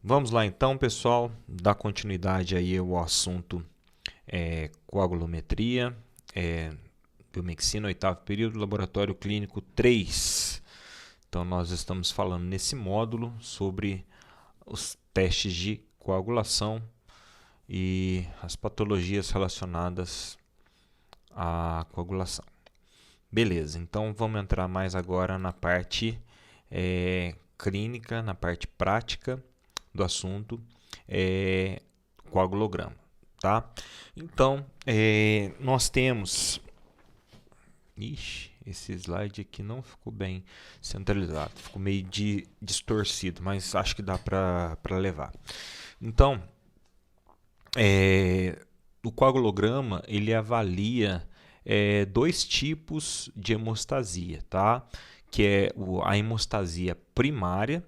Vamos lá então, pessoal, dar continuidade aí ao assunto coagulometria, biomedicina, oitavo período, laboratório clínico 3. Então nós estamos falando nesse módulo sobre os testes de coagulação e as patologias relacionadas à coagulação. Beleza, então vamos entrar mais agora na parte clínica, na parte prática do assunto coagulograma, tá? Então, nós temos... Ixi, esse slide aqui não ficou bem centralizado, ficou meio distorcido, mas acho que dá para levar. Então, o coagulograma, ele avalia dois tipos de hemostasia, tá? Que é a hemostasia primária,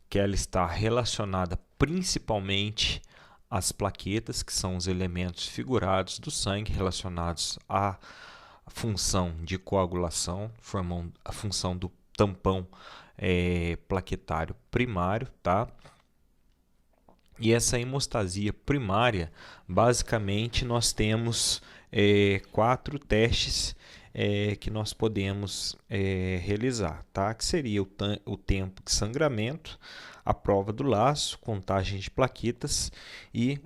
que ela está relacionada principalmente às plaquetas, que são os elementos figurados do sangue relacionados à função de coagulação, formam a função do tampão plaquetário primário, tá? E essa hemostasia primária, basicamente, nós temos 4 testes que nós podemos realizar, tá? Que seria o tempo de sangramento, a prova do laço, contagem de plaquetas e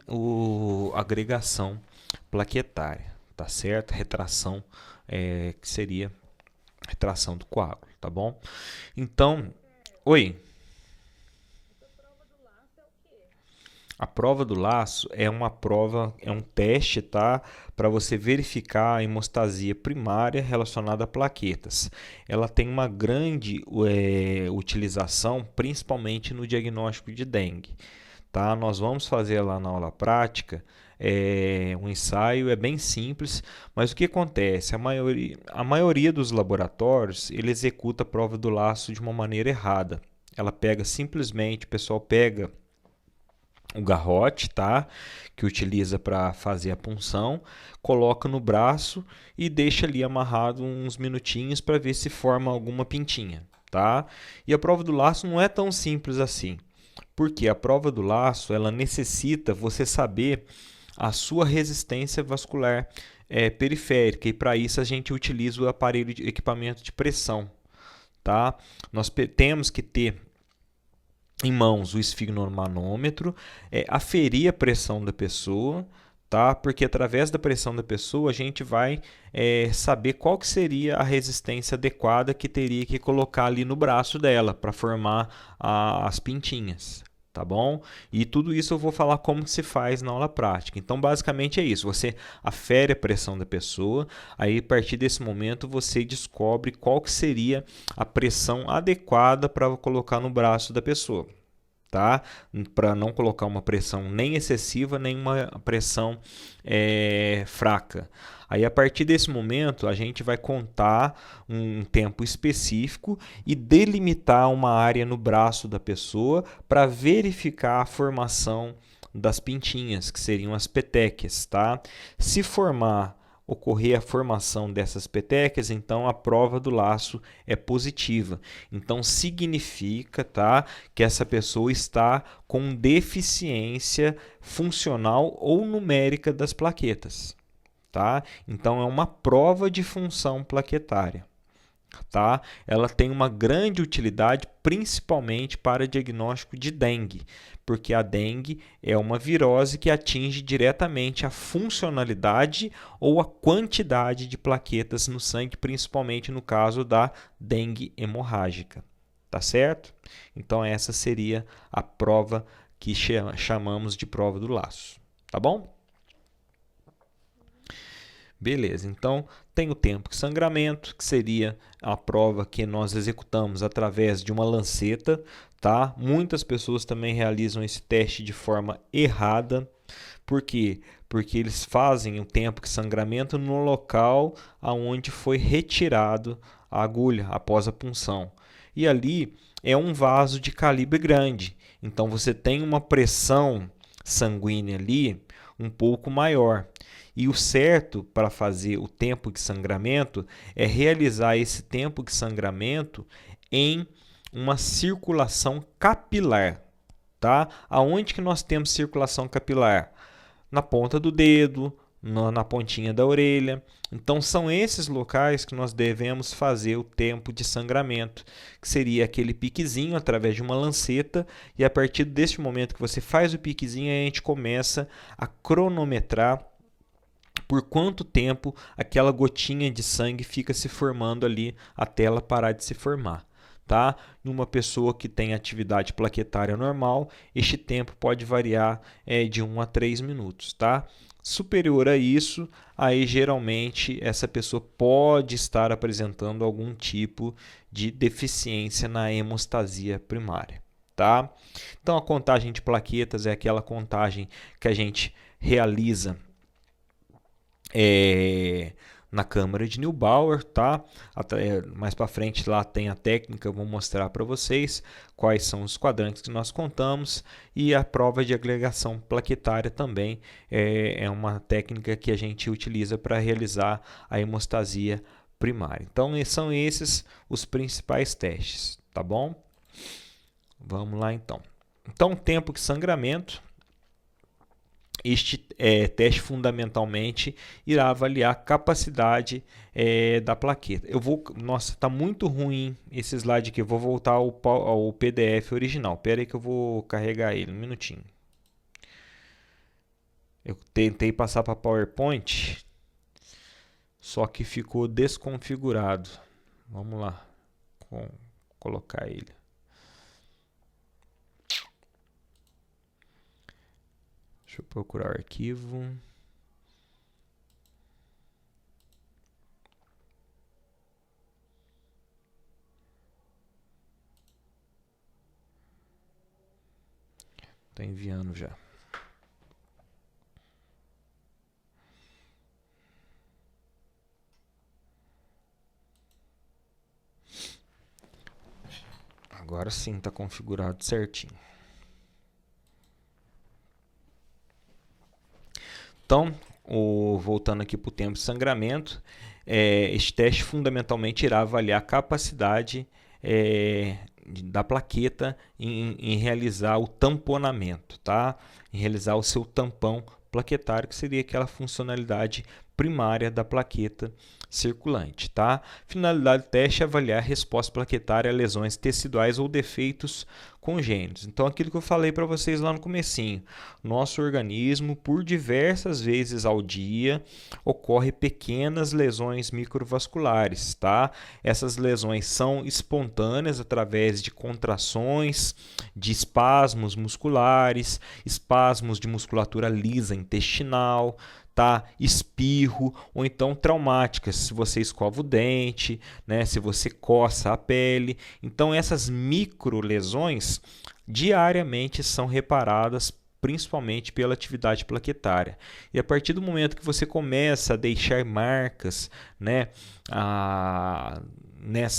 a agregação plaquetária, tá certo? Retração, que seria retração do coágulo, tá bom? Então, oi. A prova do laço é uma prova, é um teste, tá? Para você verificar a hemostasia primária relacionada a plaquetas. Ela tem uma grande utilização, principalmente no diagnóstico de dengue, tá? Nós vamos fazer lá na aula prática um ensaio, é bem simples, mas o que acontece? A maioria dos laboratórios ele executa a prova do laço de uma maneira errada. Ela pega simplesmente, o pessoal pega o garrote, tá? Que utiliza para fazer a punção, coloca no braço e deixa ali amarrado uns minutinhos para ver se forma alguma pintinha, tá? E a prova do laço não é tão simples assim, porque a prova do laço ela necessita você saber a sua resistência vascular periférica, e para isso a gente utiliza o aparelho de equipamento de pressão, tá? Nós temos que ter em mãos o esfigmomanômetro, aferir a pressão da pessoa, tá? Porque através da pressão da pessoa a gente vai saber qual que seria a resistência adequada que teria que colocar ali no braço dela para formar as pintinhas, tá bom? E tudo isso eu vou falar como se faz na aula prática. Então, basicamente é isso. Você afere a pressão da pessoa, aí a partir desse momento você descobre qual que seria a pressão adequada para colocar no braço da pessoa, tá? Para não colocar uma pressão nem excessiva, nem uma pressão fraca. Aí, a partir desse momento, a gente vai contar um tempo específico e delimitar uma área no braço da pessoa para verificar a formação das pintinhas, que seriam as petequias, tá? Se ocorrer a formação dessas petecas, então a prova do laço é positiva. Então significa, tá, que essa pessoa está com deficiência funcional ou numérica das plaquetas, tá? Então é uma prova de função plaquetária, tá? Ela tem uma grande utilidade principalmente para diagnóstico de dengue, porque a dengue é uma virose que atinge diretamente a funcionalidade ou a quantidade de plaquetas no sangue, principalmente no caso da dengue hemorrágica, tá certo? Então essa seria a prova que chamamos de prova do laço, tá bom? Beleza, então tem o tempo de sangramento, que seria a prova que nós executamos através de uma lanceta, tá? Muitas pessoas também realizam esse teste de forma errada. Por quê? Porque eles fazem o tempo de sangramento no local aonde foi retirado a agulha após a punção. E ali é um vaso de calibre grande, então você tem uma pressão sanguínea ali um pouco maior. E o certo para fazer o tempo de sangramento é realizar esse tempo de sangramento em uma circulação capilar, tá? Aonde que nós temos circulação capilar? Na ponta do dedo, na pontinha da orelha. Então, são esses locais que nós devemos fazer o tempo de sangramento, que seria aquele piquezinho através de uma lanceta, e a partir deste momento que você faz o piquezinho, a gente começa a cronometrar por quanto tempo aquela gotinha de sangue fica se formando ali até ela parar de se formar. Tá? Numa pessoa que tem atividade plaquetária normal, este tempo pode variar de 1 a 3 minutos. Tá? Superior a isso, aí geralmente essa pessoa pode estar apresentando algum tipo de deficiência na hemostasia primária. Tá? Então a contagem de plaquetas é aquela contagem que a gente realiza na câmara de Neubauer, tá? Mais para frente lá tem a técnica, eu vou mostrar para vocês quais são os quadrantes que nós contamos, e a prova de agregação plaquetária também é uma técnica que a gente utiliza para realizar a hemostasia primária. Então são esses os principais testes, tá bom? Vamos lá então. Então, tempo de sangramento. Este teste fundamentalmente irá avaliar a capacidade da plaqueta. Nossa, está muito ruim esse slide aqui. Eu vou voltar ao PDF original. Espera aí que eu vou carregar ele, um minutinho. Eu tentei passar para PowerPoint, só que ficou desconfigurado. Vamos lá, colocar ele. Deixa eu procurar o arquivo. Está enviando já. Agora sim está configurado certinho. Então, voltando aqui para o tempo de sangramento, este teste fundamentalmente irá avaliar a capacidade da plaqueta em realizar o tamponamento, tá? Em realizar o seu tampão plaquetário, que seria aquela funcionalidade primária da plaqueta circulante, tá? Finalidade do teste é avaliar a resposta plaquetária a lesões teciduais ou defeitos congênitos. Então, aquilo que eu falei para vocês lá no comecinho, nosso organismo, por diversas vezes ao dia, ocorre pequenas lesões microvasculares, tá? Essas lesões são espontâneas através de contrações, de espasmos musculares, espasmos de musculatura lisa intestinal, tá? Espirro, ou então traumáticas, se você escova o dente, né? Se você coça a pele. Então essas microlesões diariamente são reparadas principalmente pela atividade plaquetária. E a partir do momento que você começa a deixar marcas, né,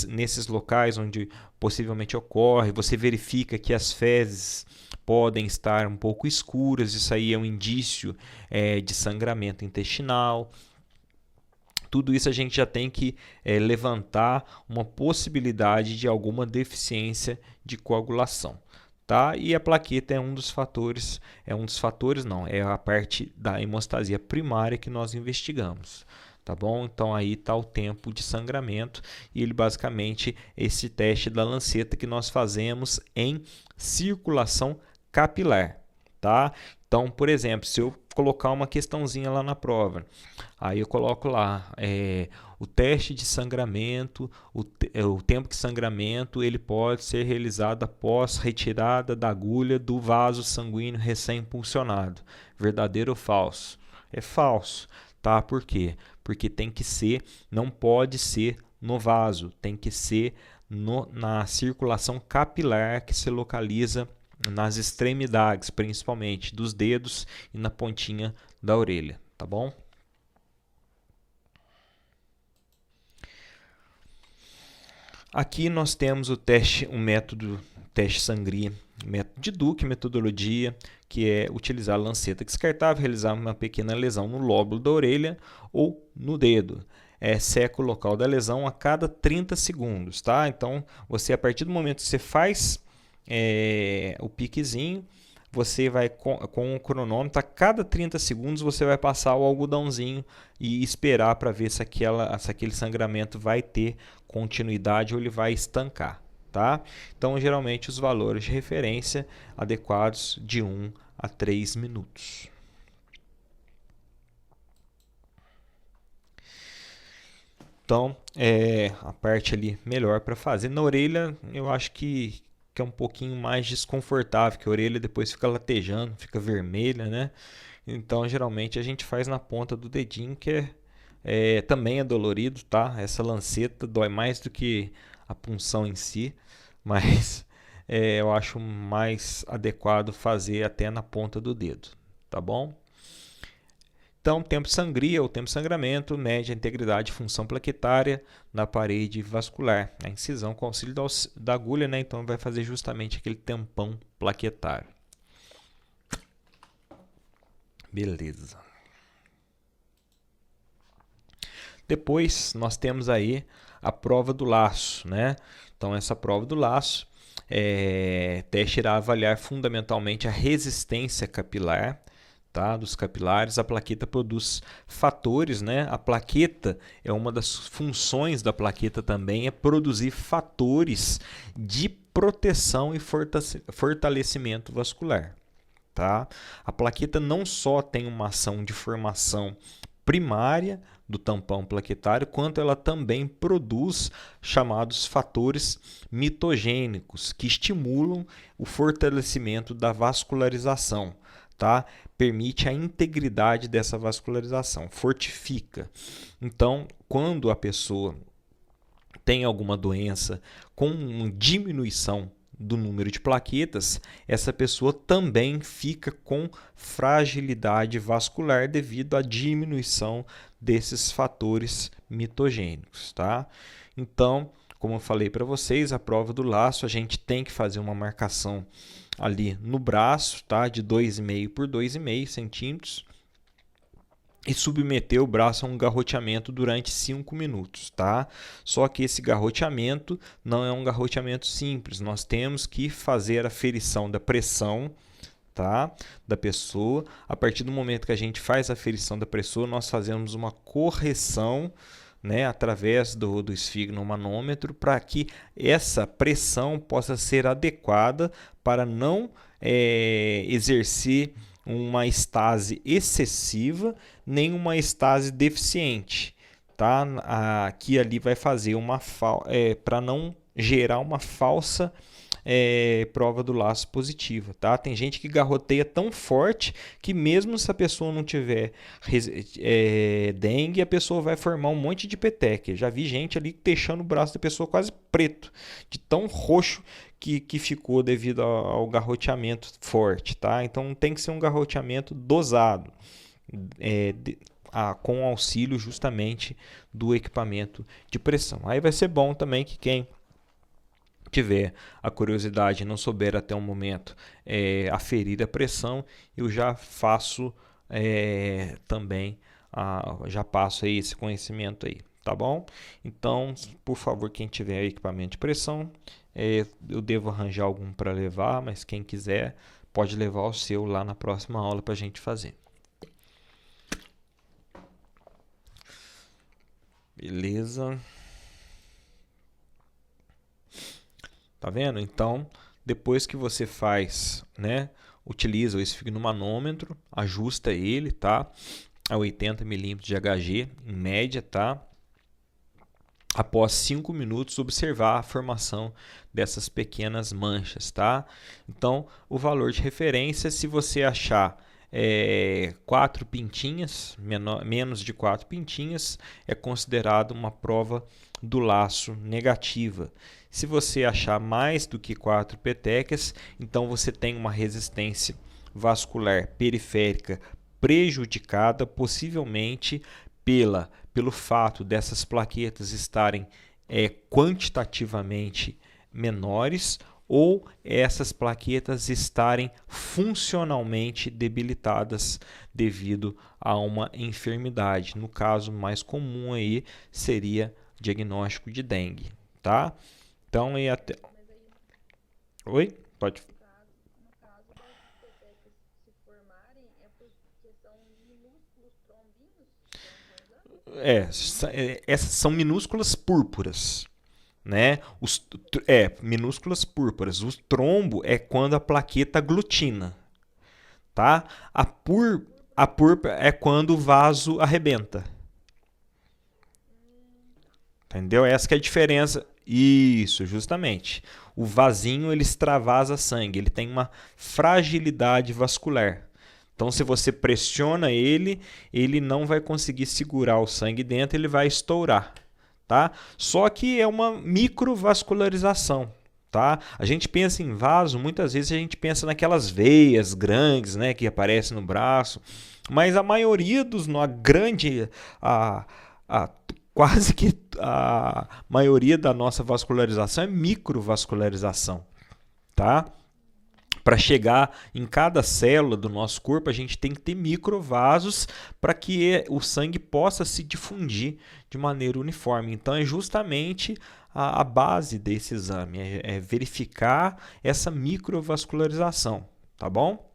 nesses locais onde possivelmente ocorre, você verifica que as fezes podem estar um pouco escuras, isso aí é um indício de sangramento intestinal. Tudo isso a gente já tem que levantar uma possibilidade de alguma deficiência de coagulação. Tá? E a plaqueta é um dos fatores, é a parte da hemostasia primária que nós investigamos. Tá bom? Então aí está o tempo de sangramento, e ele basicamente esse teste da lanceta que nós fazemos em circulação capilar, tá? Então, por exemplo, se eu colocar uma questãozinha lá na prova, aí eu coloco lá o teste de sangramento, o tempo de sangramento, ele pode ser realizado após retirada da agulha do vaso sanguíneo recém-impulsionado. Verdadeiro ou falso? É falso, tá? Por quê? Porque tem que ser, não pode ser no vaso, tem que ser na circulação capilar que se localiza nas extremidades, principalmente dos dedos e na pontinha da orelha, tá bom? Aqui nós temos o método teste sangria, método de Duke, metodologia, que é utilizar a lanceta descartável, realizar uma pequena lesão no lóbulo da orelha ou no dedo. Seca o local da lesão a cada 30 segundos, tá? Então, você, a partir do momento que você faz o piquezinho, você vai com o cronômetro, a cada 30 segundos você vai passar o algodãozinho e esperar para ver se aquele sangramento vai ter continuidade ou ele vai estancar, tá? Então, geralmente, os valores de referência adequados de 1 a 3 minutos. Então, a parte ali melhor para fazer. Na orelha, eu acho que é um pouquinho mais desconfortável, que a orelha depois fica latejando, fica vermelha, né? Então, geralmente, a gente faz na ponta do dedinho, que também é dolorido, tá? Essa lanceta dói mais do que a punção em si, mas eu acho mais adequado fazer até na ponta do dedo, tá bom? Então, tempo de sangria ou tempo de sangramento mede a integridade e função plaquetária na parede vascular. A incisão com auxílio da agulha, né? Então vai fazer justamente aquele tempão plaquetário. Beleza. Depois nós temos aí a prova do laço, né? Então essa prova do laço, teste irá avaliar fundamentalmente a resistência capilar, tá, dos capilares. A plaqueta produz fatores, né? A plaqueta é uma das funções da plaqueta também, é produzir fatores de proteção e fortalecimento vascular, tá? A plaqueta não só tem uma ação de formação primária do tampão plaquetário, quanto ela também produz chamados fatores mitogênicos, que estimulam o fortalecimento da vascularização, tá? Permite a integridade dessa vascularização, fortifica. Então, quando a pessoa tem alguma doença com diminuição do número de plaquetas, essa pessoa também fica com fragilidade vascular devido à diminuição desses fatores mitogênicos, tá? Então, como eu falei para vocês, a prova do laço, a gente tem que fazer uma marcação ali no braço, tá? De 2,5 por 2,5 centímetros, e submeter o braço a um garroteamento durante 5 minutos, tá? Só que esse garroteamento não é um garroteamento simples. Nós temos que fazer a ferição da pressão, tá, da pessoa. A partir do momento que a gente faz a ferição da pessoa, nós fazemos uma correção, né, através do esfigmomanômetro, para que essa pressão possa ser adequada para não exercer uma estase excessiva, nem uma estase deficiente, tá? Aqui ali vai fazer uma para não gerar uma falsa prova do laço positiva, tá? Tem gente que garroteia tão forte que mesmo se a pessoa não tiver dengue, a pessoa vai formar um monte de peteca. Já vi gente ali deixando o braço da pessoa quase preto, de tão roxo que ficou devido ao garroteamento forte, tá? Então tem que ser um garroteamento dosado, com auxílio justamente do equipamento de pressão. Aí vai ser bom também que quem tiver a curiosidade e não souber até o momento aferir a pressão, eu já faço também, já passo aí esse conhecimento aí, tá bom? Então, por favor, quem tiver equipamento de pressão, eu devo arranjar algum para levar, mas quem quiser pode levar o seu lá na próxima aula para a gente fazer. Beleza? Tá vendo? Então, depois que você faz, né, utiliza o esfigmomanômetro, ajusta ele, tá, a 80 milímetros de Hg em média, tá? Após 5 minutos, observar a formação dessas pequenas manchas, tá? Então, o valor de referência, se você achar 4 pintinhas, menos de 4 pintinhas, é considerado uma prova do laço negativa. Se você achar mais do que 4 petecas, então você tem uma resistência vascular periférica prejudicada, possivelmente pelo fato dessas plaquetas estarem quantitativamente menores, ou essas plaquetas estarem funcionalmente debilitadas devido a uma enfermidade. No caso mais comum aí seria diagnóstico de dengue, tá? Então, Oi? Pode. No caso dessas petecas se formarem, é porque são minúsculos trombinhos que vão vazando? Essas são minúsculas púrpuras, né? Minúsculas púrpuras. O trombo é quando a plaqueta aglutina, tá? A, pur, Púrpura. a púrpura é quando o vaso arrebenta. Tá. Entendeu? Essa que é a diferença. Isso, justamente. O vasinho ele extravasa sangue, ele tem uma fragilidade vascular. Então, se você pressiona ele, ele não vai conseguir segurar o sangue dentro, ele vai estourar, tá? Só que é uma microvascularização, tá? A gente pensa em vaso, muitas vezes a gente pensa naquelas veias grandes, né, que aparecem no braço, mas a maioria a grande, a quase que a maioria da nossa vascularização é microvascularização, tá? Para chegar em cada célula do nosso corpo, a gente tem que ter microvasos para que o sangue possa se difundir de maneira uniforme. Então, é justamente a base desse exame, é verificar essa microvascularização, tá bom?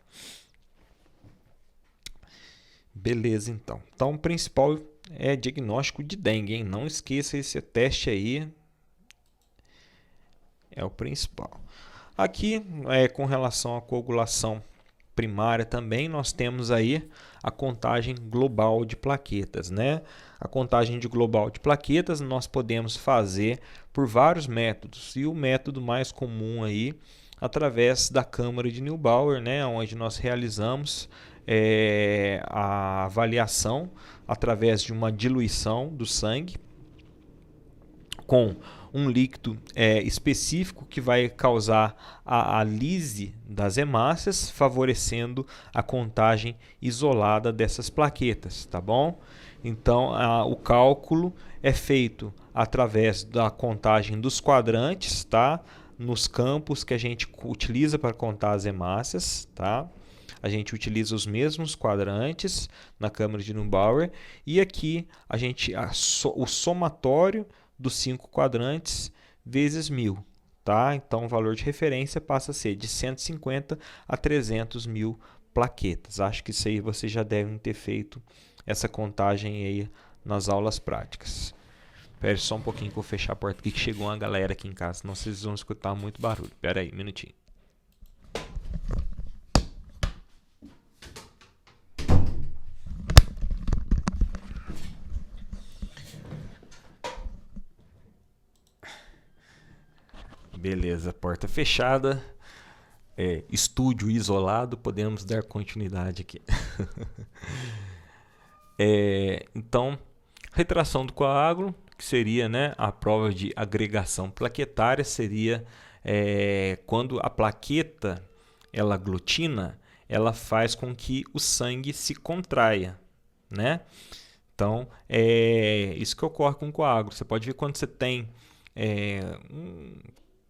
Beleza, então. Então, o principal é diagnóstico de dengue, hein? Não esqueça esse teste aí, é o principal. Aqui, com relação à coagulação primária também, nós temos aí a contagem global de plaquetas, né? A contagem global de plaquetas nós podemos fazer por vários métodos, e o método mais comum aí, através da câmara de Neubauer, né? Onde nós realizamos a avaliação através de uma diluição do sangue com um líquido específico que vai causar a lise das hemácias, favorecendo a contagem isolada dessas plaquetas, tá bom? Então, o cálculo é feito através da contagem dos quadrantes, tá? Nos campos que a gente utiliza para contar as hemácias, tá? A gente utiliza os mesmos quadrantes na câmara de Neubauer, e aqui o somatório dos 5 quadrantes vezes 1000, tá? Então o valor de referência passa a ser de 150 a 300 mil plaquetas. Acho que isso aí vocês já devem ter feito essa contagem aí nas aulas práticas. Espera só um pouquinho que eu vou fechar a porta aqui, que chegou uma galera aqui em casa, senão vocês vão escutar muito barulho. Espera aí, um minutinho. Beleza, porta fechada, estúdio isolado, podemos dar continuidade aqui. Então, retração do coágulo, que seria, né, a prova de agregação plaquetária, seria quando a plaqueta ela aglutina, ela faz com que o sangue se contraia, né? Então, é isso que ocorre com o coágulo. Você pode ver quando você tem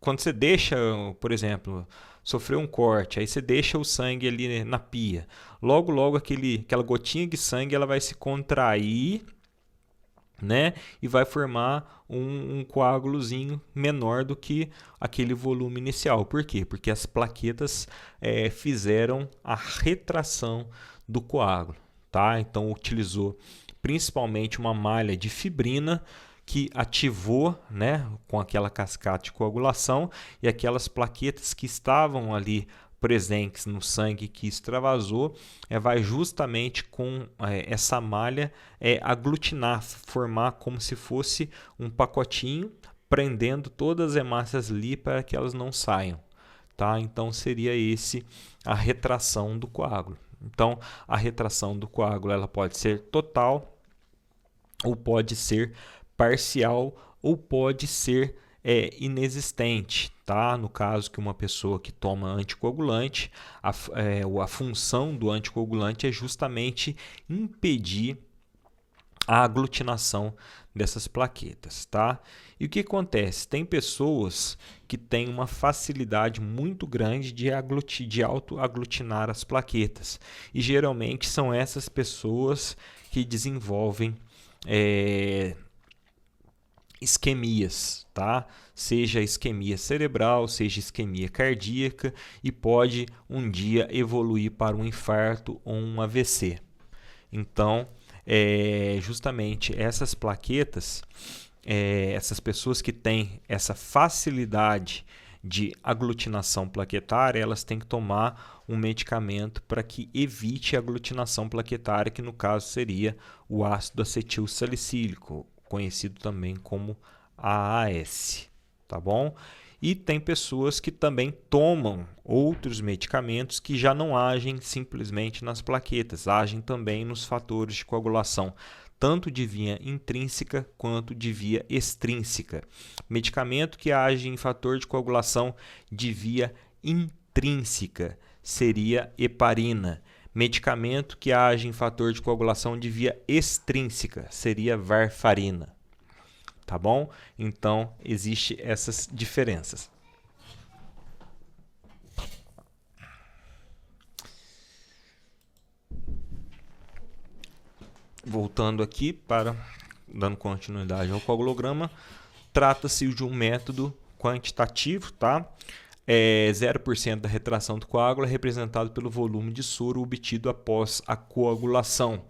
quando você deixa, por exemplo, sofreu um corte, aí você deixa o sangue ali na pia. Logo, logo aquela gotinha de sangue ela vai se contrair, né? E vai formar um coágulozinho menor do que aquele volume inicial. Por quê? Porque as plaquetas fizeram a retração do coágulo, tá? Então utilizou principalmente uma malha de fibrina que ativou, né, com aquela cascata de coagulação, e aquelas plaquetas que estavam ali presentes no sangue que extravasou, vai justamente com essa malha aglutinar, formar como se fosse um pacotinho, prendendo todas as hemácias ali para que elas não saiam, tá? Então seria esse a retração do coágulo. Então a retração do coágulo ela pode ser total, ou pode ser parcial, ou pode ser inexistente, tá? No caso que uma pessoa que toma anticoagulante, a função do anticoagulante é justamente impedir a aglutinação dessas plaquetas, tá? E o que acontece? Tem pessoas que têm uma facilidade muito grande de auto-aglutinar as plaquetas, e geralmente são essas pessoas que desenvolvem isquemias, tá? Seja isquemia cerebral, seja isquemia cardíaca, e pode um dia evoluir para um infarto ou um AVC. Então, justamente essas plaquetas, essas pessoas que têm essa facilidade de aglutinação plaquetária, elas têm que tomar um medicamento para que evite a aglutinação plaquetária, que no caso seria o ácido acetil salicílico, conhecido também como AAS, tá bom? E tem pessoas que também tomam outros medicamentos que já não agem simplesmente nas plaquetas, agem também nos fatores de coagulação, tanto de via intrínseca quanto de via extrínseca. Medicamento que age em fator de coagulação de via intrínseca seria heparina. Medicamento que age em fator de coagulação de via extrínseca seria varfarina. Tá bom? Então, existem essas diferenças. Voltando aqui dando continuidade ao coagulograma, trata-se de um método quantitativo, tá? 0% da retração do coágulo é representado pelo volume de soro obtido após a coagulação.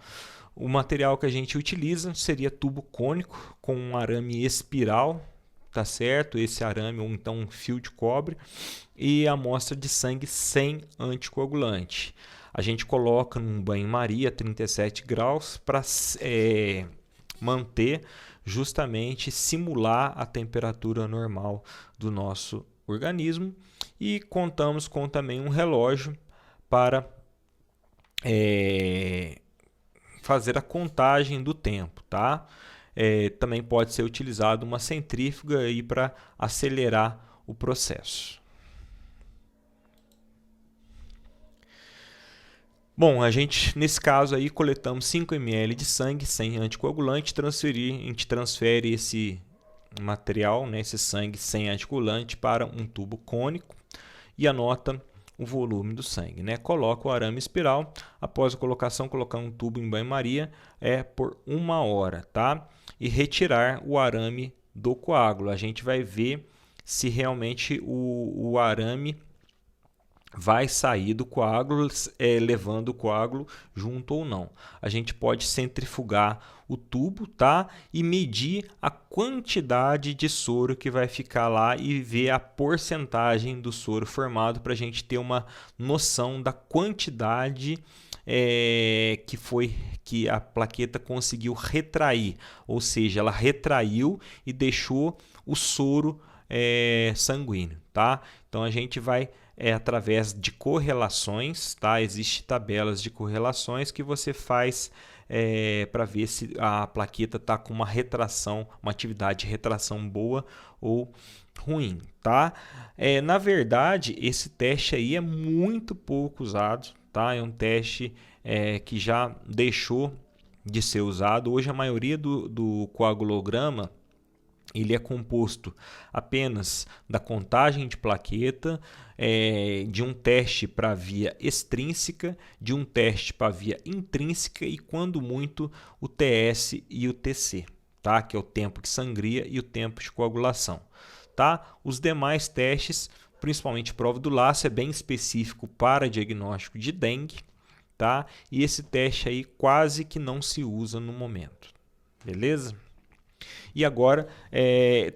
O material que a gente utiliza seria tubo cônico com um arame espiral, tá certo? Esse arame ou então um fio de cobre, e amostra de sangue sem anticoagulante. A gente coloca num banho-maria 37 graus para manter, justamente simular a temperatura normal do nosso organismo, e contamos com também um relógio para fazer a contagem do tempo, tá? Também pode ser utilizado uma centrífuga aí para acelerar o processo. Bom, a gente nesse caso aí coletamos 5 ml de sangue sem anticoagulante, a gente transfere esse material, né, esse sangue sem anticoagulante, para um tubo cônico e anota o volume do sangue, né? Coloca o arame espiral. Após a colocação, colocar um tubo em banho-maria por 1 hora, tá? E retirar o arame do coágulo. A gente vai ver se realmente o arame vai sair do coágulo, levando o coágulo junto ou não. A gente pode centrifugar o tubo, tá? E medir a quantidade de soro que vai ficar lá e ver a porcentagem do soro formado, para a gente ter uma noção da quantidade que a plaqueta conseguiu retrair, ou seja, ela retraiu e deixou o soro sanguíneo, tá? Então a gente vai através de correlações, tá? Existem tabelas de correlações que você faz para ver se a plaqueta está com uma retração, uma atividade de retração boa ou ruim, tá? Na verdade, esse teste aí é muito pouco usado, tá? É um teste que já deixou de ser usado. Hoje a maioria do coagulograma ele é composto apenas da contagem de plaqueta, de um teste para via extrínseca, de um teste para via intrínseca e, quando muito, o TS e o TC, tá? Que é o tempo que sangria e o tempo de coagulação. Tá? Os demais testes, principalmente prova do laço, é bem específico para diagnóstico de dengue, tá? E esse teste aí quase que não se usa no momento, beleza? E agora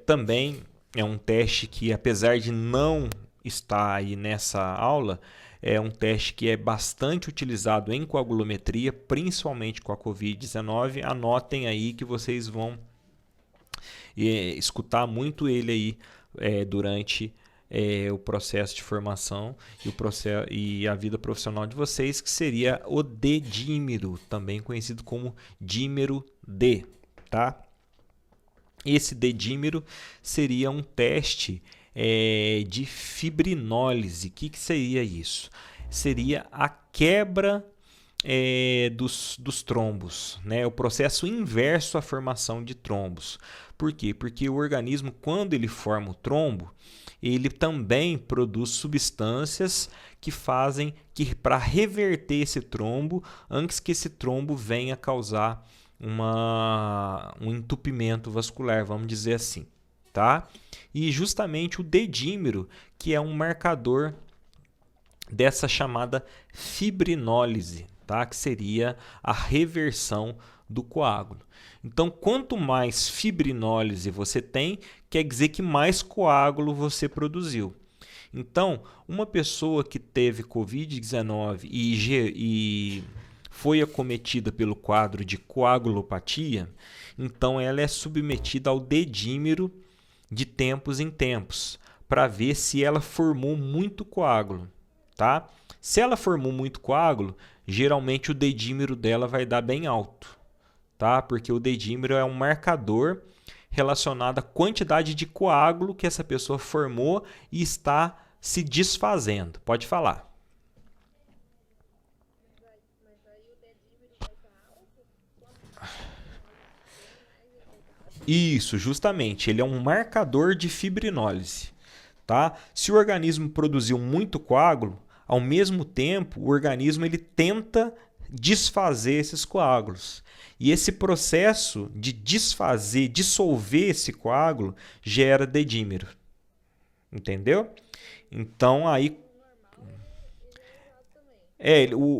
também é um teste que, apesar de não estar aí nessa aula, é um teste que é bastante utilizado em coagulometria, principalmente com a Covid-19. Anotem aí que vocês vão escutar muito ele aí durante o processo de formação e a vida profissional de vocês, que seria o D-dímero, também conhecido como dímero D, tá? Esse D-dímero seria um teste de fibrinólise. O que seria isso? Seria a quebra dos trombos, né? O processo inverso à formação de trombos. Por quê? Porque o organismo, quando ele forma o trombo, ele também produz substâncias que fazem para reverter esse trombo antes que esse trombo venha causar um entupimento vascular, vamos dizer assim, tá? E justamente o dedímero, que é um marcador dessa chamada fibrinólise, tá? Que seria a reversão do coágulo. Então, quanto mais fibrinólise você tem, quer dizer que mais coágulo você produziu. Então, uma pessoa que teve Covid-19 e foi acometida pelo quadro de coagulopatia, então ela é submetida ao dedímero de tempos em tempos, para ver se ela formou muito coágulo, tá? Se ela formou muito coágulo, geralmente o dedímero dela vai dar bem alto, tá? Porque o dedímero é um marcador relacionado à quantidade de coágulo que essa pessoa formou e está se desfazendo. Pode falar. Mas aí o dedímero vai estar alto? Quanto mais tem, mais ele vai estar alto? Isso, justamente, ele é um marcador de fibrinólise, tá? Se o organismo produziu muito coágulo, ao mesmo tempo, o organismo ele tenta desfazer esses coágulos. E esse processo de desfazer, dissolver esse coágulo, gera dedímero. Entendeu? Então, aí O normal, ele é elevado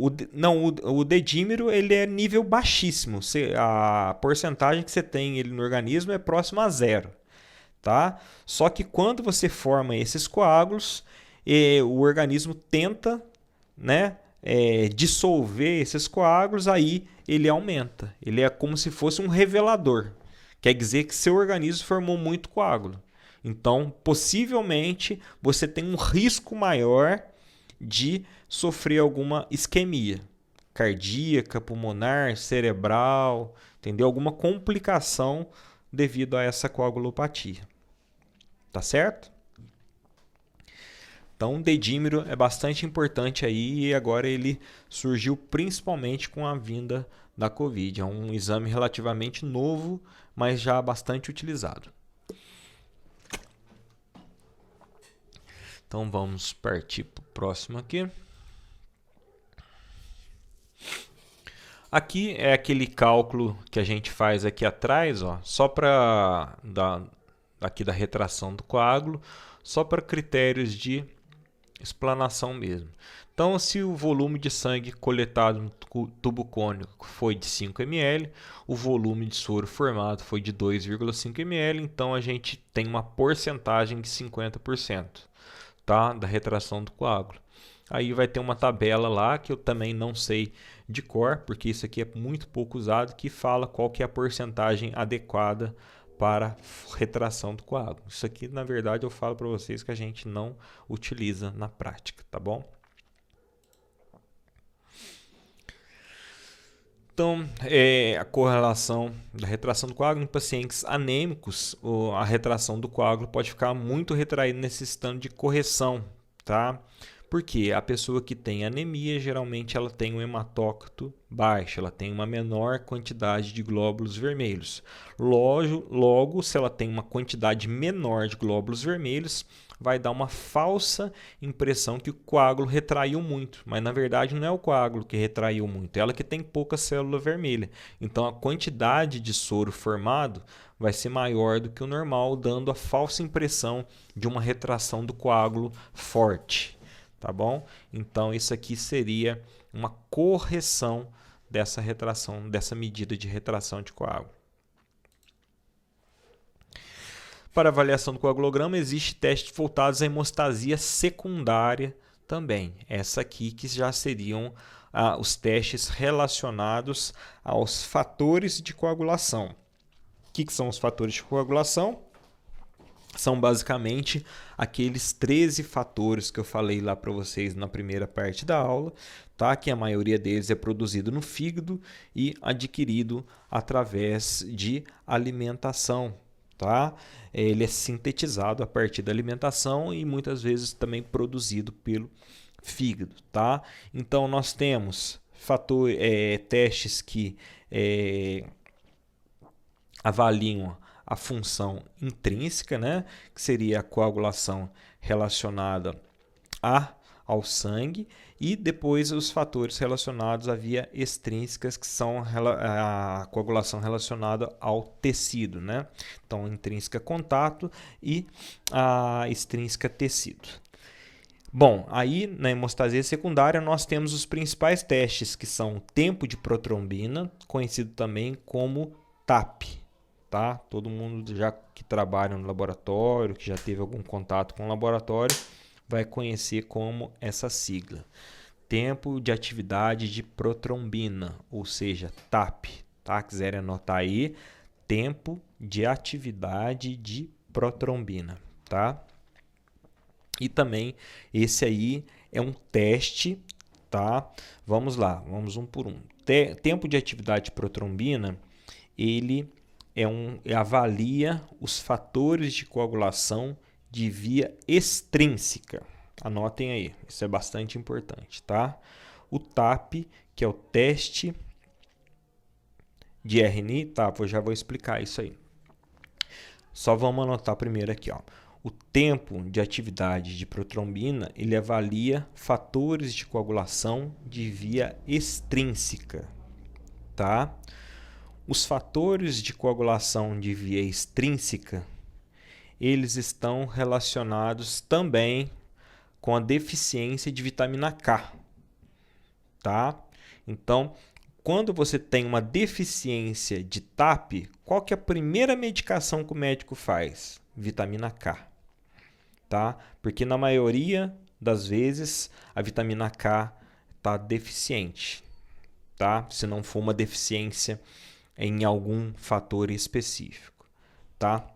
também. não, o dedímero ele é nível baixíssimo. A porcentagem que você tem ele no organismo é próxima a zero, tá? Só que quando você forma esses coágulos, o organismo tenta, né, dissolver esses coágulos, aí ele aumenta. Ele é como se fosse um revelador. Quer dizer que seu organismo formou muito coágulo. Então, possivelmente, você tem um risco maior de sofrer alguma isquemia cardíaca, pulmonar, cerebral, entendeu? Alguma complicação devido a essa coagulopatia. Tá certo? Então, o dedímero é bastante importante aí e agora ele surgiu principalmente com a vinda da Covid. É um exame relativamente novo, mas já bastante utilizado. Então, vamos partir para o próximo aqui. Aqui é aquele cálculo que a gente faz aqui atrás, ó, só para aqui da retração do coágulo, só para critérios de explanação mesmo. Então, se o volume de sangue coletado no tubo cônico foi de 5 ml, o volume de soro formado foi de 2,5 ml, então a gente tem uma porcentagem de 50%, tá, da retração do coágulo. Aí vai ter uma tabela lá que eu também não sei de cor, porque isso aqui é muito pouco usado, que fala qual que é a porcentagem adequada para retração do coágulo. Isso aqui, na verdade, eu falo para vocês que a gente não utiliza na prática, tá bom? Então, a correlação da retração do coágulo em pacientes anêmicos, a retração do coágulo pode ficar muito retraída necessitando de correção, tá? Porque a pessoa que tem anemia, geralmente ela tem um hematócrito baixo, ela tem uma menor quantidade de glóbulos vermelhos. Logo, se ela tem uma quantidade menor de glóbulos vermelhos, vai dar uma falsa impressão que o coágulo retraiu muito, mas na verdade não é o coágulo que retraiu muito, é ela que tem pouca célula vermelha. Então a quantidade de soro formado vai ser maior do que o normal, dando a falsa impressão de uma retração do coágulo forte. Tá bom? Então isso aqui seria uma correção dessa retração, dessa medida de retração de coágulo. Para avaliação do coagulograma, existe testes voltados à hemostasia secundária também. Essa aqui que já seriam os testes relacionados aos fatores de coagulação. O que são os fatores de coagulação? São basicamente aqueles 13 fatores que eu falei lá para vocês na primeira parte da aula, tá? Que a maioria deles é produzido no fígado e adquirido através de alimentação, tá? Ele é sintetizado a partir da alimentação e muitas vezes também produzido pelo fígado, tá? Então nós temos testes que avaliam a função intrínseca, né, que seria a coagulação relacionada à ao sangue, e depois os fatores relacionados à via extrínseca, que são a coagulação relacionada ao tecido, né? Então, intrínseca contato e a extrínseca tecido. Bom, aí na hemostasia secundária nós temos os principais testes, que são o tempo de protrombina, conhecido também como TAP, tá? Todo mundo já que trabalha no laboratório, que já teve algum contato com o laboratório, vai conhecer como essa sigla. Tempo de atividade de protrombina, ou seja, TAP, tá? Quiserem anotar aí, tempo de atividade de protrombina, tá? E também esse aí é um teste, tá? Vamos lá, vamos um por um. Tempo de atividade de protrombina, ele avalia os fatores de coagulação de via extrínseca. Anotem aí, isso é bastante importante, tá? O TAP, que é o teste de RNI, tá? Eu já vou explicar isso aí. Só vamos anotar primeiro aqui, ó. O tempo de atividade de protrombina, ele avalia fatores de coagulação de via extrínseca, tá? Os fatores de coagulação de via extrínseca, eles estão relacionados também com a deficiência de vitamina K, tá? Então, quando você tem uma deficiência de TAP, qual que é a primeira medicação que o médico faz? Vitamina K, tá? Porque na maioria das vezes a vitamina K está deficiente, tá? Se não for uma deficiência em algum fator específico, tá?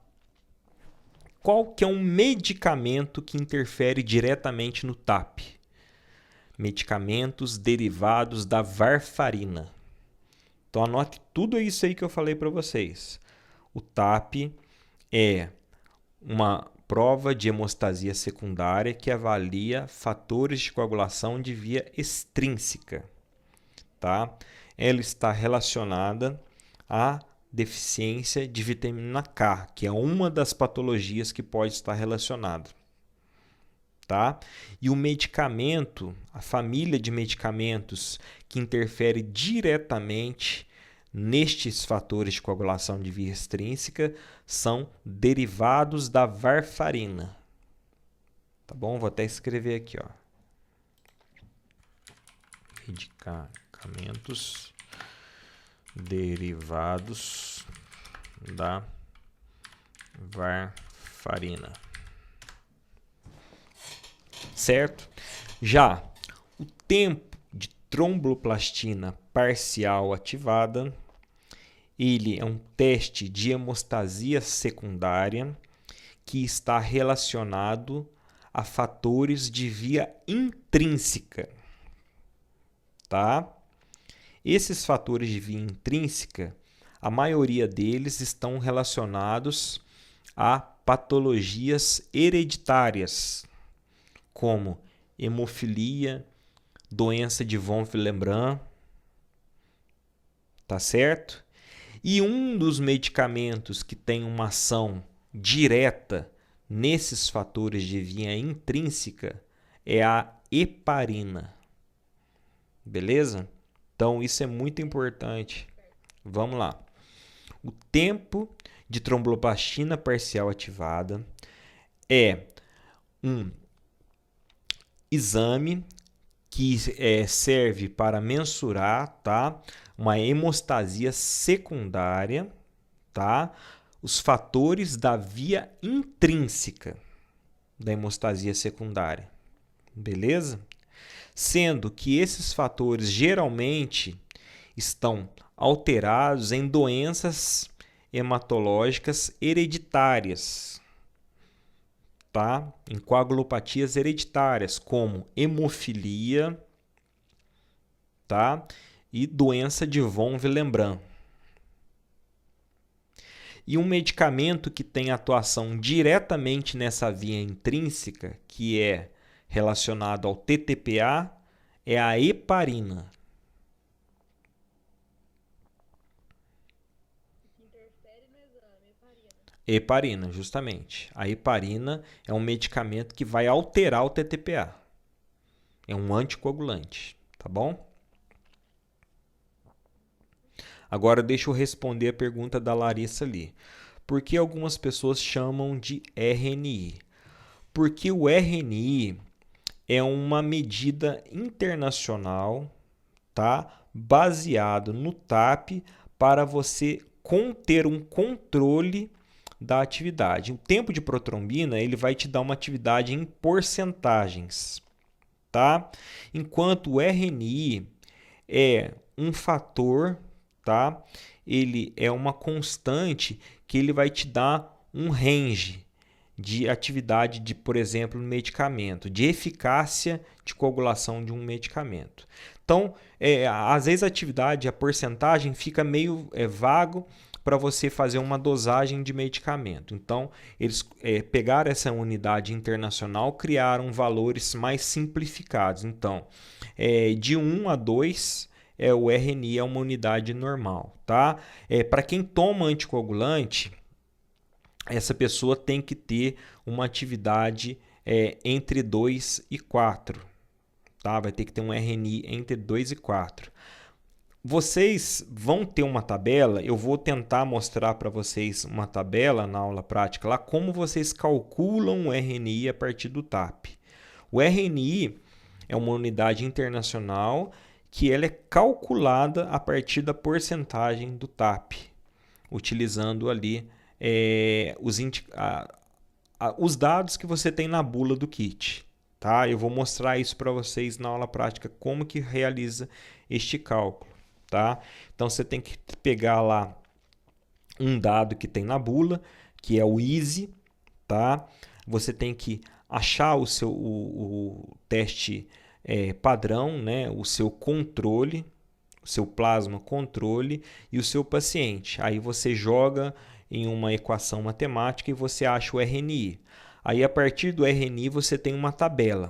Qual que é um medicamento que interfere diretamente no TAP? Medicamentos derivados da varfarina. Então anote tudo isso aí que eu falei para vocês. O TAP é uma prova de hemostasia secundária que avalia fatores de coagulação de via extrínseca, tá? Ela está relacionada à deficiência de vitamina K, que é uma das patologias que pode estar relacionada, tá? E o medicamento, a família de medicamentos que interfere diretamente nestes fatores de coagulação de via extrínseca são derivados da varfarina. Tá bom? Vou até escrever aqui, ó. Medicamentos derivados da varfarina. Certo? Já o tempo de tromboplastina parcial ativada, ele é um teste de hemostasia secundária que está relacionado a fatores de via intrínseca, tá? Esses fatores de via intrínseca, a maioria deles estão relacionados a patologias hereditárias, como hemofilia, doença de von Willebrand, tá certo? E um dos medicamentos que tem uma ação direta nesses fatores de via intrínseca é a heparina. Beleza? Então, isso é muito importante. Vamos lá. O tempo de tromboplastina parcial ativada é um exame que serve para mensurar, tá, uma hemostasia secundária, tá, os fatores da via intrínseca da hemostasia secundária. Beleza? Sendo que esses fatores geralmente estão alterados em doenças hematológicas hereditárias, tá? Em coagulopatias hereditárias, como hemofilia, tá? E doença de von Willebrand. E um medicamento que tem atuação diretamente nessa via intrínseca, que é relacionado ao TTPA, é a heparina. Interfere no exame, heparina. Heparina, justamente. A heparina é um medicamento que vai alterar o TTPA. é um anticoagulante, tá bom? Agora deixa eu responder a pergunta da Larissa ali. Por que algumas pessoas chamam de RNI? Porque o RNI é uma medida internacional, tá? Baseado no TAP para você ter um controle da atividade. O tempo de protrombina ele vai te dar uma atividade em porcentagens, tá? Enquanto o RNI é um fator, tá? Ele é uma constante que ele vai te dar um range de atividade de, por exemplo, medicamento, de eficácia de coagulação de um medicamento. Então, às vezes a atividade, a porcentagem fica meio vago para você fazer uma dosagem de medicamento. Então, eles pegaram essa unidade internacional, criaram valores mais simplificados. Então, de 1 a 2, o RNI é uma unidade normal, tá? Para quem toma anticoagulante, essa pessoa tem que ter uma atividade entre 2 e 4, tá? Vai ter que ter um RNI entre 2 e 4. Vocês vão ter uma tabela, eu vou tentar mostrar para vocês uma tabela na aula prática lá, como vocês calculam o RNI a partir do TAP. O RNI é uma unidade internacional que ela é calculada a partir da porcentagem do TAP, utilizando ali os dados que você tem na bula do kit. Tá? Eu vou mostrar isso para vocês na aula prática, como que realiza este cálculo. Tá? Então você tem que pegar lá um dado que tem na bula, que é o EASY. Tá? Você tem que achar o teste padrão, né? O seu controle, o seu plasma controle e o seu paciente. Aí você joga em uma equação matemática e você acha o RNI. Aí, a partir do RNI, você tem uma tabela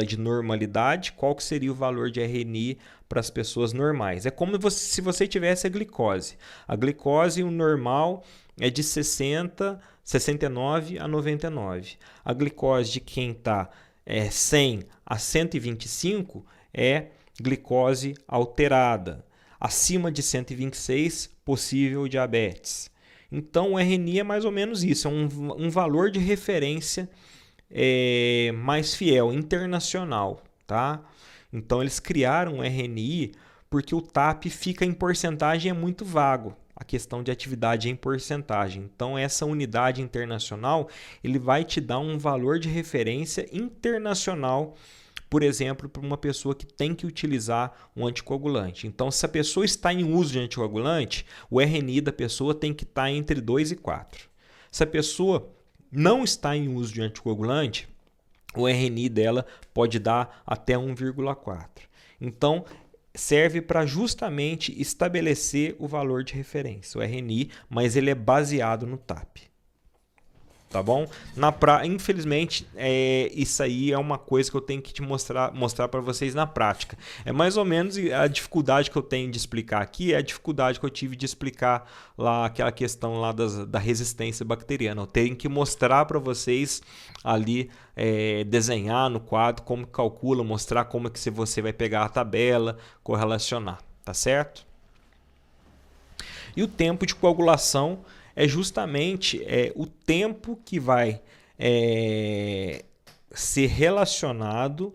de normalidade, qual que seria o valor de RNI para as pessoas normais. É como se você tivesse a glicose. A glicose, o normal, é de 69 a 99. A glicose de quem está 100 a 125 é glicose alterada. Acima de 126, possível diabetes. Então, o RNI é mais ou menos isso, é um valor de referência mais fiel, internacional. Tá? Então, eles criaram o RNI porque o TAP fica em porcentagem, é muito vago. A questão de atividade em porcentagem. Então, essa unidade internacional ele vai te dar um valor de referência internacional, por exemplo, para uma pessoa que tem que utilizar um anticoagulante. Então, se a pessoa está em uso de anticoagulante, o RNI da pessoa tem que estar entre 2 e 4. Se a pessoa não está em uso de anticoagulante, o RNI dela pode dar até 1,4. Então, serve para justamente estabelecer o valor de referência, o RNI, mas ele é baseado no TAP. Tá bom? Infelizmente, isso aí é uma coisa que eu tenho que te mostrar para vocês na prática. É mais ou menos a dificuldade que eu tenho de explicar aqui, é a dificuldade que eu tive de explicar lá aquela questão lá da resistência bacteriana. Eu tenho que mostrar para vocês ali, desenhar no quadro como calcula, mostrar como que você vai pegar a tabela, correlacionar, tá certo? E o tempo de coagulação é justamente o tempo que vai ser relacionado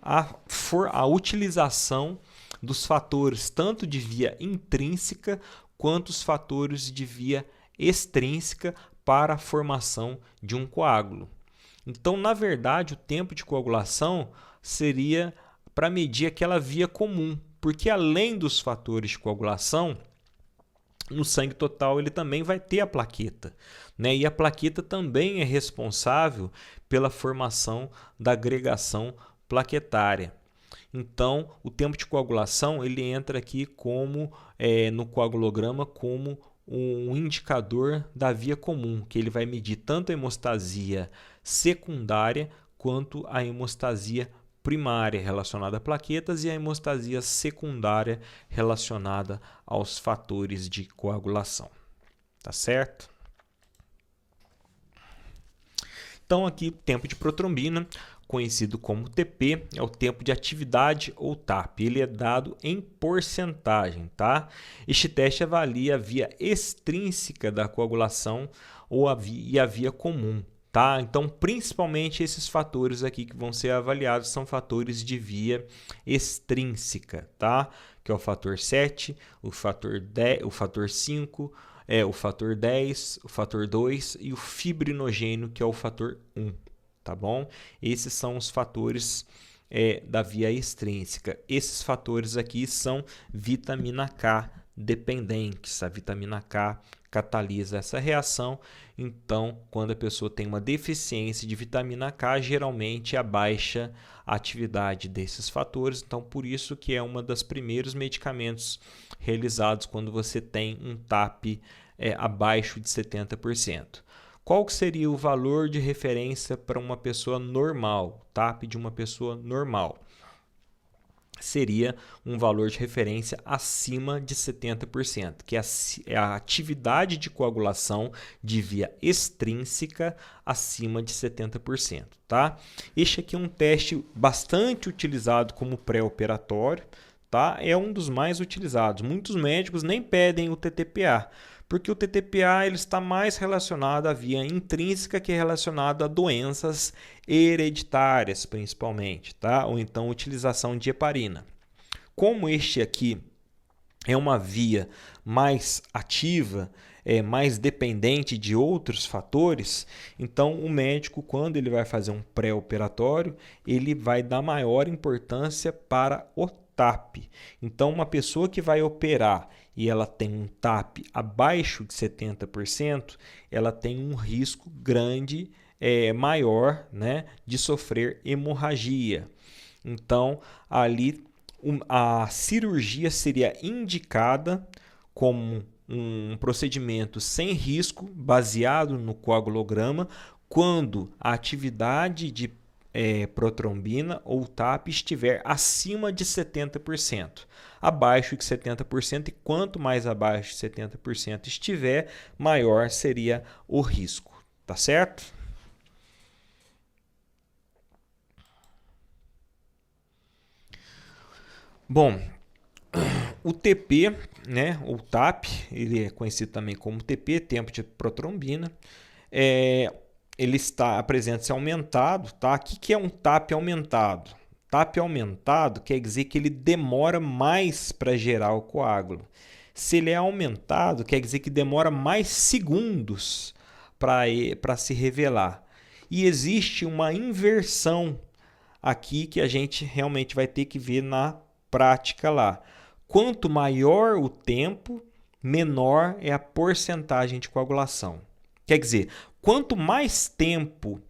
à utilização dos fatores tanto de via intrínseca quanto os fatores de via extrínseca para a formação de um coágulo. Então, na verdade, o tempo de coagulação seria para medir aquela via comum, porque além dos fatores de coagulação, no sangue total ele também vai ter a plaqueta, né? E a plaqueta também é responsável pela formação da agregação plaquetária. Então, o tempo de coagulação ele entra aqui como no coagulograma como um indicador da via comum, que ele vai medir tanto a hemostasia secundária quanto a hemostasia primária relacionada a plaquetas e a hemostasia secundária relacionada aos fatores de coagulação. Tá certo? Então aqui tempo de protrombina. conhecido como TP, é o tempo de atividade ou TAP. Ele é dado em porcentagem, tá? Este teste avalia a via extrínseca da coagulação e a via comum, tá? Então, principalmente esses fatores aqui que vão ser avaliados são fatores de via extrínseca, tá? Que é o fator 7, o fator 10, o fator 5, o fator 10, o fator 2 e o fibrinogênio, que é o fator 1, tá bom? Esses são os fatores da via extrínseca. Esses fatores aqui são vitamina K dependentes. A vitamina K catalisa essa reação. Então, quando a pessoa tem uma deficiência de vitamina K, geralmente é a baixa atividade desses fatores. Então, por isso que é um dos primeiros medicamentos realizados quando você tem um TAP abaixo de 70%. Qual que seria o valor de referência para uma pessoa normal, TAP de uma pessoa normal? Seria um valor de referência acima de 70%, que é a atividade de coagulação de via extrínseca acima de 70%, tá? Este aqui é um teste bastante utilizado como pré-operatório, tá? É um dos mais utilizados. Muitos médicos nem pedem o TTPA, porque o TTPA ele está mais relacionado à via intrínseca, que é relacionado a doenças hereditárias, principalmente, tá? Ou então utilização de heparina. Como este aqui é uma via mais ativa, mais dependente de outros fatores, então o médico, quando ele vai fazer um pré-operatório, ele vai dar maior importância para o TAP. Então, uma pessoa que vai operar e ela tem um TAP abaixo de 70%, ela tem um risco grande, maior, né, de sofrer hemorragia. Então, ali a cirurgia seria indicada como um procedimento sem risco, baseado no coagulograma, quando a atividade de protrombina ou TAP estiver acima de 70%. Abaixo de 70%, e quanto mais abaixo de 70% estiver, maior seria o risco. Tá certo? Bom, o TP, né, ou TAP, ele é conhecido também como TP, tempo de protrombina, ele apresenta-se aumentado, tá? O que é um TAP aumentado? TAP aumentado quer dizer que ele demora mais para gerar o coágulo. Se ele é aumentado, quer dizer que demora mais segundos para se revelar. E existe uma inversão aqui que a gente realmente vai ter que ver na prática lá. Quanto maior o tempo, menor é a porcentagem de coagulação. Quer dizer, quanto mais tempo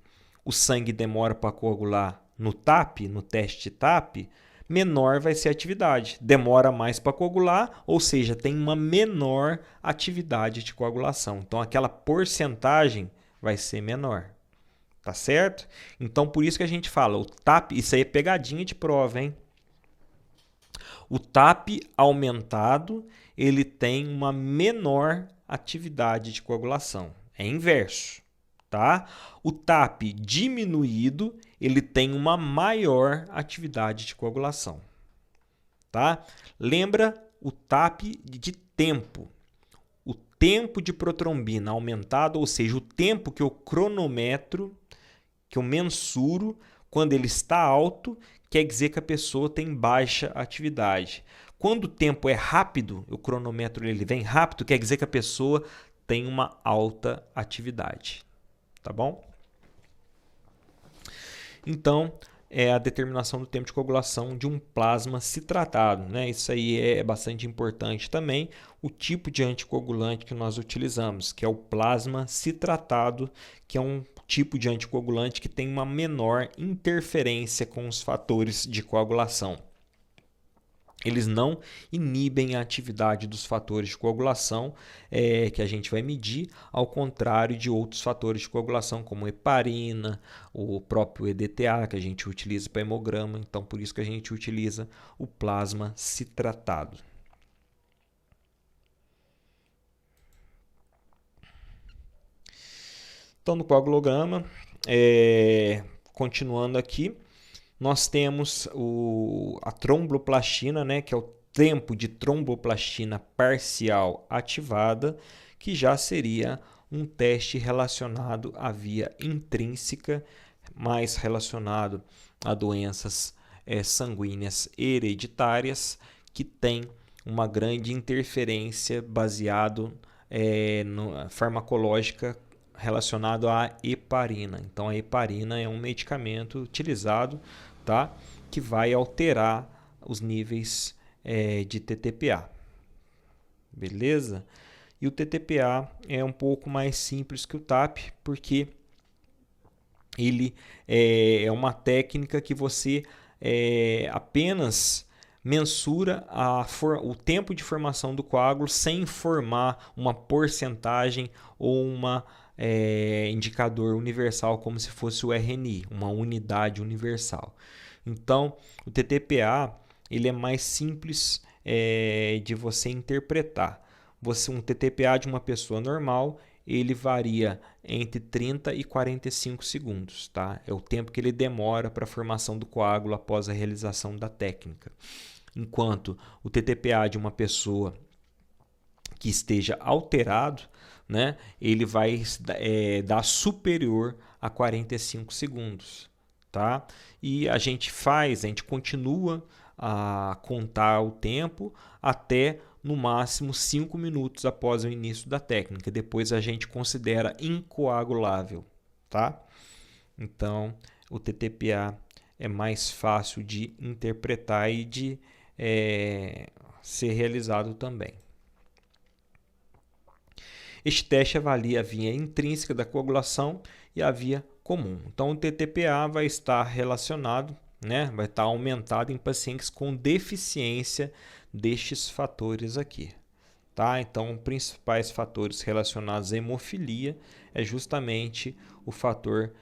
o sangue demora para coagular no TAP, no teste TAP, menor vai ser a atividade. Demora mais para coagular, ou seja, tem uma menor atividade de coagulação. Então, aquela porcentagem vai ser menor. Tá certo? Então, por isso que a gente fala, o TAP, isso aí é pegadinha de prova, hein? O TAP aumentado, ele tem uma menor atividade de coagulação. É inverso, tá? O TAP diminuído, ele tem uma maior atividade de coagulação, tá? Lembra o TAP de tempo. O tempo de protrombina aumentado, ou seja, o tempo que eu cronometro, que eu mensuro, quando ele está alto, quer dizer que a pessoa tem baixa atividade. Quando o tempo é rápido, o cronômetro ele vem rápido, quer dizer que a pessoa tem uma alta atividade. Tá bom? Então, é a determinação do tempo de coagulação de um plasma citratado, né? Isso aí é bastante importante também. O tipo de anticoagulante que nós utilizamos, que é o plasma citratado, que é um tipo de anticoagulante que tem uma menor interferência com os fatores de coagulação. Eles não inibem a atividade dos fatores de coagulação que a gente vai medir, ao contrário de outros fatores de coagulação, como heparina, o próprio EDTA, que a gente utiliza para hemograma. Então, por isso que a gente utiliza o plasma citratado. Então, no coagulograma, continuando aqui, nós temos a tromboplastina, né, que é o tempo de tromboplastina parcial ativada, que já seria um teste relacionado à via intrínseca, mais relacionado a doenças sanguíneas hereditárias, que tem uma grande interferência baseado farmacológica relacionado à heparina. Então a heparina é um medicamento utilizado, tá, que vai alterar os níveis de TTPA. Beleza? E o TTPA é um pouco mais simples que o TAP, porque ele é uma técnica que você apenas mensura o tempo de formação do coágulo sem informar uma porcentagem ou uma indicador universal, como se fosse o RNI, uma unidade universal. Então, o TTPA ele é mais simples de você interpretar. Um TTPA de uma pessoa normal, ele varia entre 30 e 45 segundos, tá? É o tempo que ele demora para a formação do coágulo após a realização da técnica. Enquanto o TTPA de uma pessoa que esteja alterado, né, ele vai dar superior a 45 segundos, tá? E a gente continua a contar o tempo até no máximo 5 minutos após o início da técnica. Depois a gente considera incoagulável, tá? Então, o TTPA é mais fácil de interpretar e de ser realizado também. Este teste avalia a via intrínseca da coagulação e a via comum. Então, o TTPA vai estar relacionado, né, vai estar aumentado em pacientes com deficiência destes fatores aqui. Tá? Então, os principais fatores relacionados à hemofilia é justamente o fator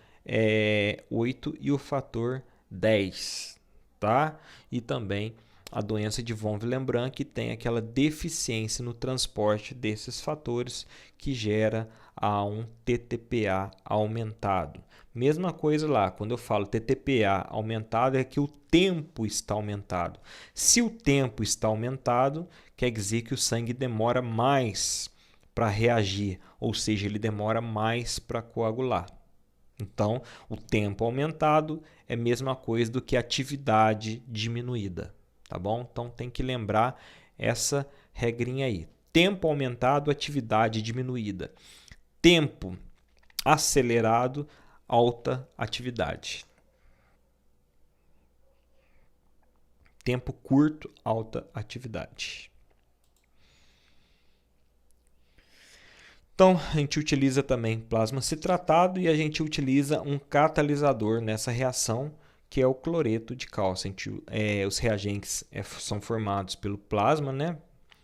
8 e o fator 10. Tá? E também a doença de von Willebrand, que tem aquela deficiência no transporte desses fatores que gera um TTPA aumentado. Mesma coisa lá, quando eu falo TTPA aumentado, é que o tempo está aumentado. Se o tempo está aumentado, quer dizer que o sangue demora mais para reagir, ou seja, ele demora mais para coagular. Então, o tempo aumentado é a mesma coisa do que atividade diminuída, tá bom? Então, tem que lembrar essa regrinha aí. Tempo aumentado, atividade diminuída. Tempo acelerado, alta atividade. Tempo curto, alta atividade. Então, a gente utiliza também plasma citratado e a gente utiliza um catalisador nessa reação, que é o cloreto de cálcio. Os reagentes são formados pelo plasma, né,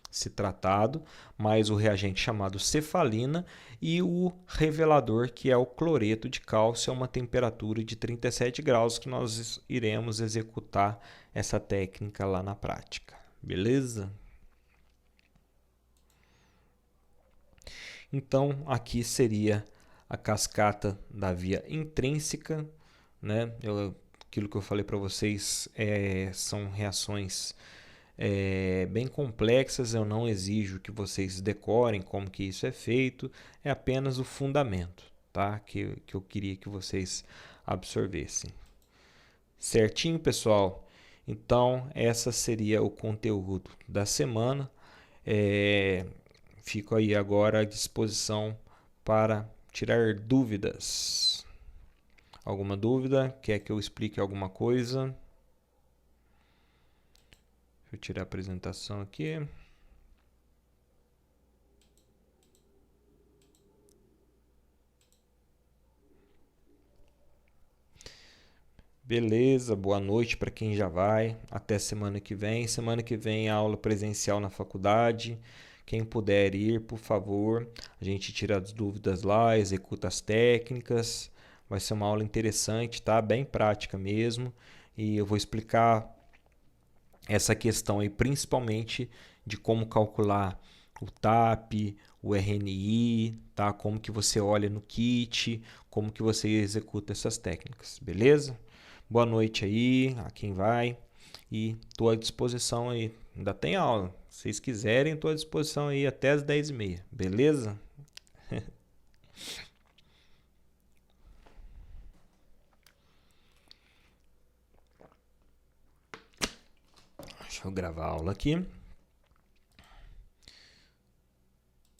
citratado, mais o reagente chamado cefalina e o revelador, que é o cloreto de cálcio, a uma temperatura de 37 graus, que nós iremos executar essa técnica lá na prática. Beleza? Então, aqui seria a cascata da via intrínseca, né? Aquilo que eu falei para vocês são reações bem complexas. Eu não exijo que vocês decorem como que isso é feito, é apenas o fundamento, tá? Que eu queria que vocês absorvessem. Certinho, pessoal? Então, essa seria o conteúdo da semana. Fico aí agora à disposição para tirar dúvidas. Alguma dúvida? Quer que eu explique alguma coisa? Deixa eu tirar a apresentação aqui. Beleza, boa noite para quem já vai. Até semana que vem. Semana que vem aula presencial na faculdade. Quem puder ir, por favor, a gente tira as dúvidas lá, executa as técnicas. Vai ser uma aula interessante, tá? Bem prática mesmo. E eu vou explicar essa questão aí, principalmente de como calcular o TAP, o RNI, tá? Como que você olha no kit, como que você executa essas técnicas, beleza? Boa noite aí a quem vai e estou à disposição aí. Ainda tem aula. Se vocês quiserem, estou à disposição aí até as 10h30, beleza? Deixa eu gravar a aula aqui.